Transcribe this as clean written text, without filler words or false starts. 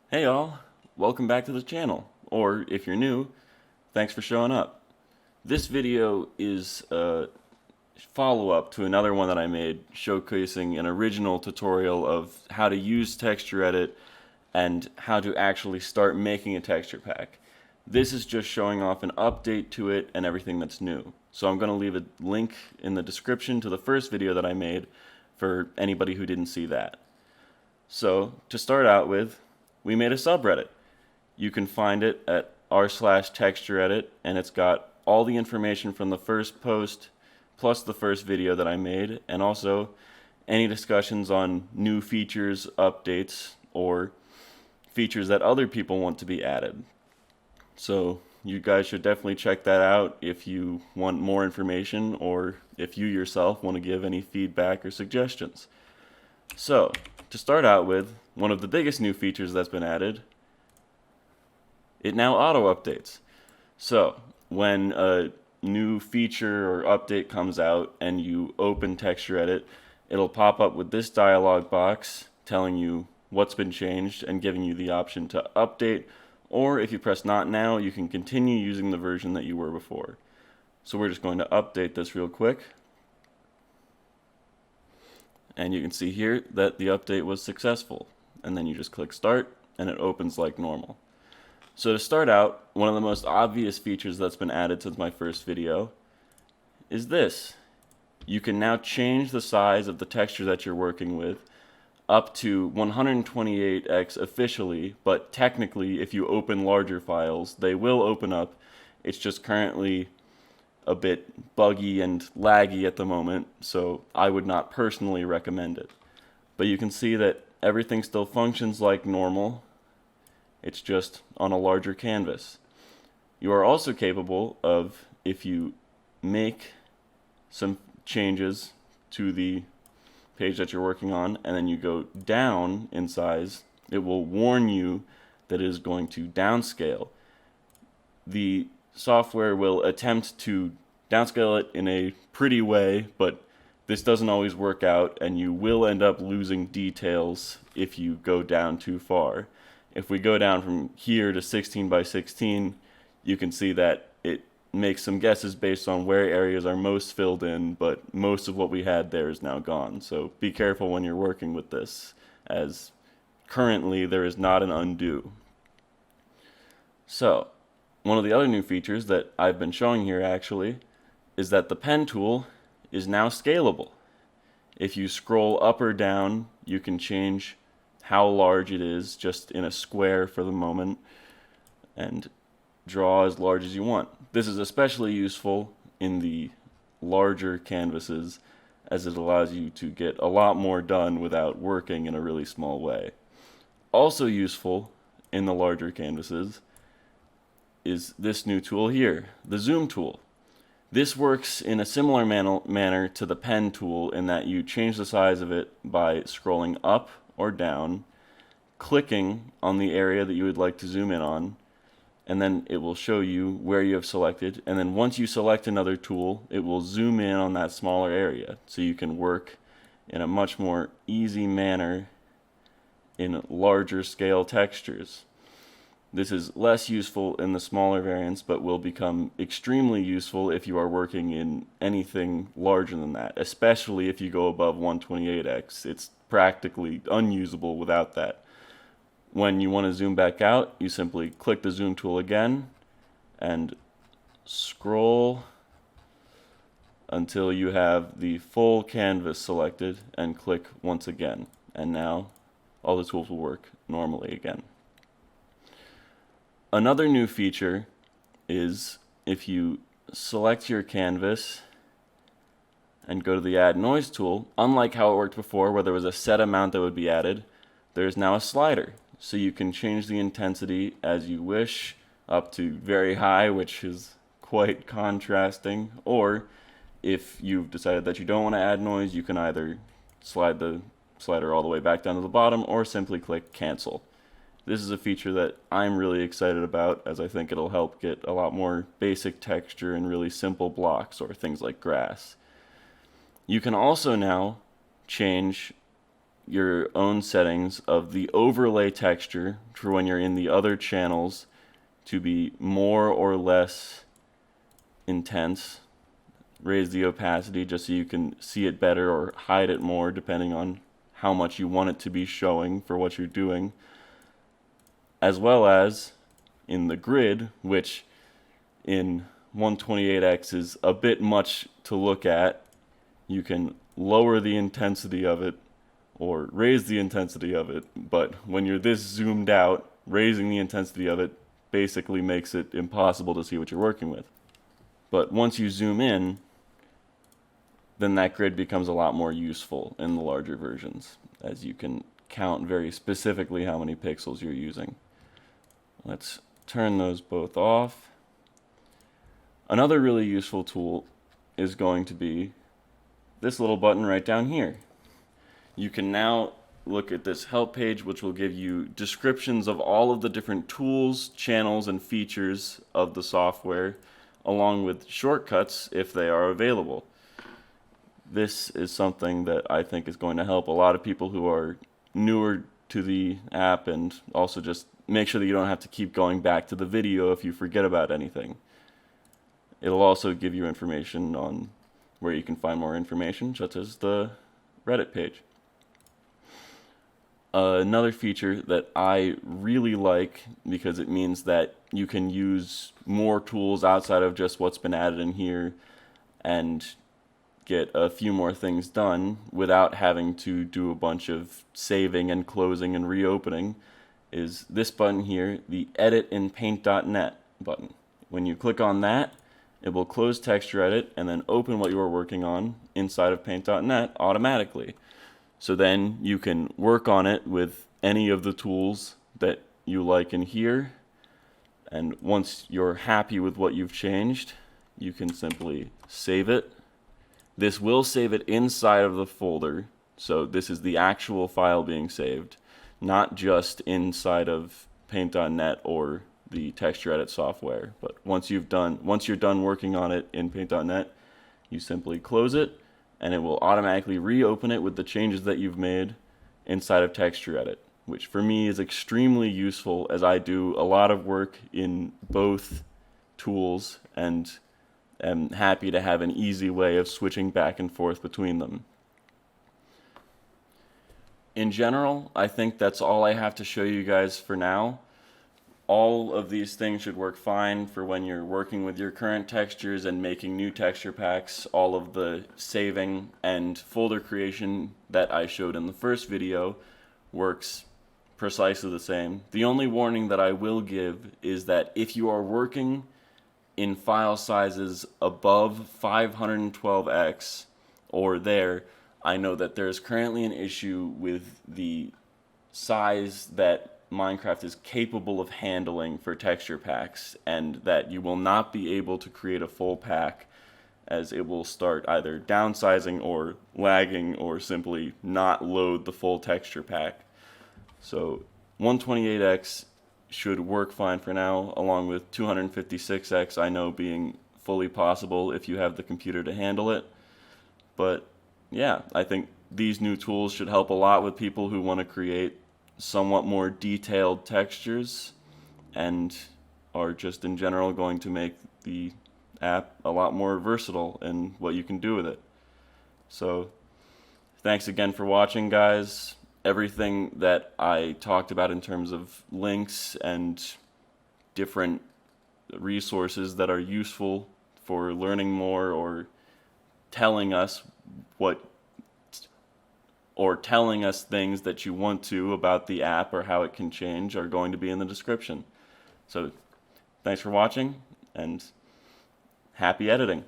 Hey all, welcome back to the channel, or if you're new, thanks for showing up. This video is a follow-up to another one that I made showcasing an original tutorial of how to use TextureEdit and how to actually start making a texture pack. This is just showing off an update to it and everything that's new. So I'm going to leave a link in the description to the first video that I made for anybody who didn't see that. So to start out with, we made a subreddit. You can find it at r/textureedit, and it's got all the information from the first post plus the first video that I made, and also any discussions on new features, updates, or features that other people want to be added. So you guys should definitely check that out if you want more information or if you yourself want to give any feedback or suggestions. So, to start out with, one of the biggest new features that's been added, it now auto-updates. So, when a new feature or update comes out and you open TextureEdit, it'll pop up with this dialog box telling you what's been changed and giving you the option to update, or if you press not now, you can continue using the version that you were before. So we're just going to update this real quick. And you can see here that the update was successful. And then you just click start and it opens like normal. So to start out, one of the most obvious features that's been added since my first video is this. You can now change the size of the texture that you're working with up to 128x officially, but technically if you open larger files, they will open up. It's just currently a bit buggy and laggy at the moment, so I would not personally recommend it. But you can see that everything still functions like normal. It's just on a larger canvas. You are also capable of, if you make some changes to the page that you're working on and then you go down in size, it will warn you that it is going to downscale. The software will attempt to downscale it in a pretty way, but this doesn't always work out, and you will end up losing details if you go down too far. If we go down from here to 16 by 16, you can see that it makes some guesses based on where areas are most filled in, but most of what we had there is now gone. So be careful when you're working with this, as currently there is not an undo. So, one of the other new features that I've been showing here actually is that the pen tool is now scalable. If you scroll up or down, you can change how large it is just in a square for the moment and draw as large as you want. This is especially useful in the larger canvases as it allows you to get a lot more done without working in a really small way. Also useful in the larger canvases is this new tool here, the zoom tool. This works in a similar manner to the pen tool in that you change the size of it by scrolling up or down, clicking on the area that you would like to zoom in on, and then it will show you where you have selected, and then once you select another tool, it will zoom in on that smaller area so you can work in a much more easy manner in larger scale textures. This is less useful in the smaller variants, but will become extremely useful if you are working in anything larger than that, especially if you go above 128x. It's practically unusable without that. When you want to zoom back out, you simply click the zoom tool again and scroll until you have the full canvas selected and click once again. And now all the tools will work normally again. Another new feature is if you select your canvas and go to the Add Noise tool, unlike how it worked before where there was a set amount that would be added, there is now a slider. So you can change the intensity as you wish, up to very high, which is quite contrasting, or if you've decided that you don't want to add noise, you can either slide the slider all the way back down to the bottom or simply click cancel. This is a feature that I'm really excited about, as I think it'll help get a lot more basic texture in really simple blocks or things like grass. You can also now change your own settings of the overlay texture for when you're in the other channels to be more or less intense. Raise the opacity just so you can see it better, or hide it more depending on how much you want it to be showing for what you're doing. As well as in the grid, which in 128x is a bit much to look at, you can lower the intensity of it or raise the intensity of it, but when you're this zoomed out, raising the intensity of it basically makes it impossible to see what you're working with. But once you zoom in, then that grid becomes a lot more useful in the larger versions, as you can count very specifically how many pixels you're using. Let's turn those both off. Another really useful tool is going to be this little button right down here. You can now look at this help page, which will give you descriptions of all of the different tools, channels, and features of the software, along with shortcuts if they are available. This is something that I think is going to help a lot of people who are newer to the app, and also just make sure that you don't have to keep going back to the video if you forget about anything. It'll also give you information on where you can find more information, such as the Reddit page. Another feature that I really like, because it means that you can use more tools outside of just what's been added in here and get a few more things done without having to do a bunch of saving and closing and reopening, is this button here, the Edit in Paint.net button. When you click on that, it will close TextureEdit and then open what you are working on inside of Paint.net automatically. So then you can work on it with any of the tools that you like in here, and once you're happy with what you've changed, you can simply save it. This will save it inside of the folder, so this is the actual file being saved, not just inside of Paint.net or the TextureEdit software. But once you're done working on it in Paint.net, you simply close it, and it will automatically reopen it with the changes that you've made inside of TextureEdit, which for me is extremely useful, as I do a lot of work in both tools and am happy to have an easy way of switching back and forth between them. In general, I think that's all I have to show you guys for now. All of these things should work fine for when you're working with your current textures and making new texture packs. All of the saving and folder creation that I showed in the first video works precisely the same. The only warning that I will give is that if you are working in file sizes above 512x or there, I know that there is currently an issue with the size that Minecraft is capable of handling for texture packs, and that you will not be able to create a full pack, as it will start either downsizing or lagging or simply not load the full texture pack. So 128x should work fine for now, along with 256x I know being fully possible if you have the computer to handle it. But yeah, I think these new tools should help a lot with people who want to create somewhat more detailed textures, and are just in general going to make the app a lot more versatile in what you can do with it. So thanks again for watching, guys. Everything that I talked about in terms of links and different resources that are useful for learning more, or telling us things that you want to about the app or how it can change, are going to be in the description. So thanks for watching, and happy editing.